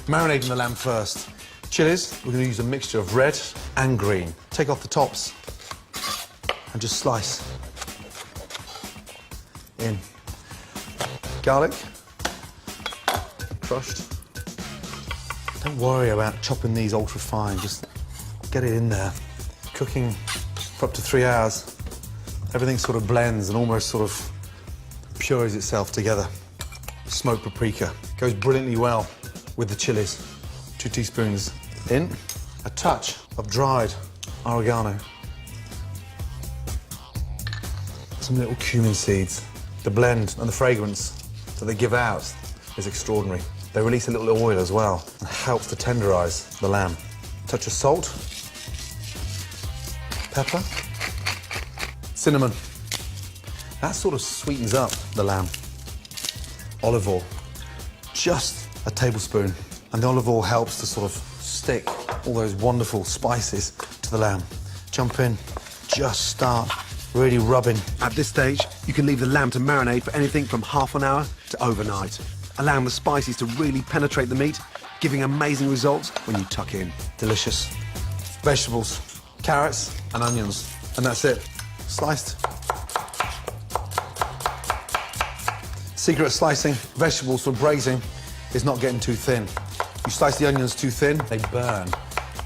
Marinating the lamb first. Chilies, we're going to use a mixture of red and green. Take off the tops and just slice in. Garlic, crushed. Don't worry about chopping these ultra fine, just get it in there. Cooking for up to 3 hours, everything sort of blends and almost sort of purees itself together. Smoked paprika goes brilliantly well with the chilies. 2 teaspoons in. A touch of dried oregano. Some little cumin seeds. The blend and the fragrance that they give out is extraordinary. They release a little oil as well and helps to tenderize the lamb. Touch of salt, pepper, cinnamon. That sort of sweetens up the lamb. Olive oil, just a tablespoon. And the olive oil helps to sort of stick all those wonderful spices to the lamb. Jump in, just start really rubbing. At this stage, you can leave the lamb to marinate for anything from half an hour to overnight, allowing the spices to really penetrate the meat, giving amazing results when you tuck in. Delicious. Vegetables, carrots and onions, and that's it. Sliced. Secret of slicing vegetables for braising is not getting too thin. You slice the onions too thin, they burn.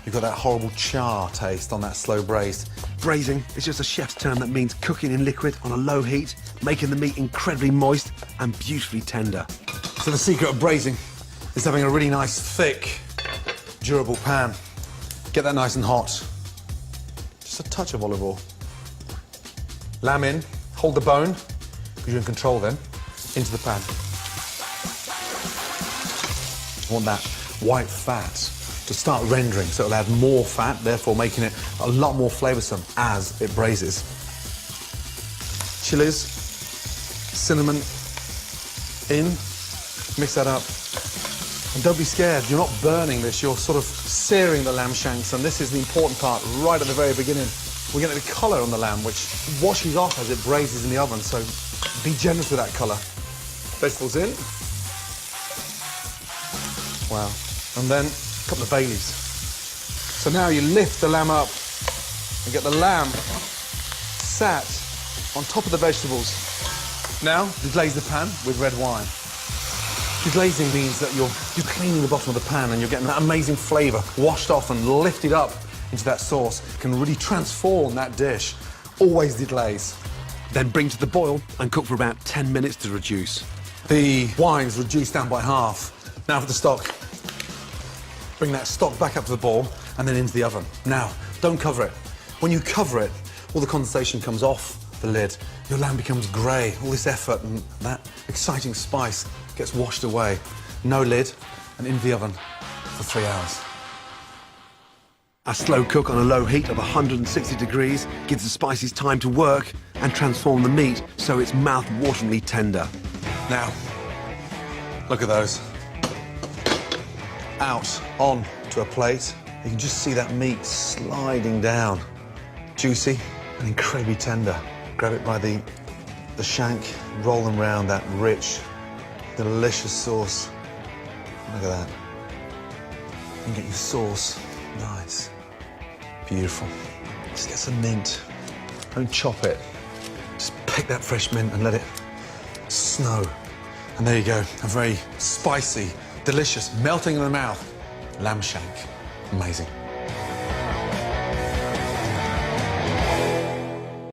You've got that horrible char taste on that slow braised. Braising is just a chef's term that means cooking in liquid on a low heat, making the meat incredibly moist and beautifully tender. So the secret of braising is having a really nice, thick, durable pan. Get that nice and hot. Just a touch of olive oil. Lamb in, hold the bone, because you're in control then, into the pan. You want that white fat to start rendering, so it'll add more fat, therefore making it a lot more flavoursome as it braises. Chilies, cinnamon in, mix that up. And don't be scared, you're not burning this, you're sort of searing the lamb shanks, and this is the important part right at the very beginning. We're getting the colour on the lamb, which washes off as it braises in the oven, so be generous with that colour. Vegetables in. Wow. And then a couple of bay leaves. So now you lift the lamb up and get the lamb sat on top of the vegetables. Now, deglaze the pan with red wine. Deglazing means that you're cleaning the bottom of the pan and you're getting that amazing flavour washed off and lifted up into that sauce. It can really transform that dish. Always deglaze. Then bring to the boil and cook for about 10 minutes to reduce. The wine's reduced down by half. Now for the stock. Bring that stock back up to the boil and then into the oven. Now, don't cover it. When you cover it, all the condensation comes off the lid. Your lamb becomes grey. All this effort and that exciting spice gets washed away. No lid and into the oven for 3 hours. A slow cook on a low heat of 160 degrees gives the spices time to work and transform the meat so it's mouth-wateringly tender. Now, look at those. Out, on to a plate. You can just see that meat sliding down. Juicy and incredibly tender. Grab it by the shank, roll them round that rich, delicious sauce. Look at that. You can get your sauce. Nice. Beautiful. Just get some mint. Don't chop it. Just pick that fresh mint and let it snow. And there you go. A very spicy, delicious, melting in the mouth lamb shank. Amazing.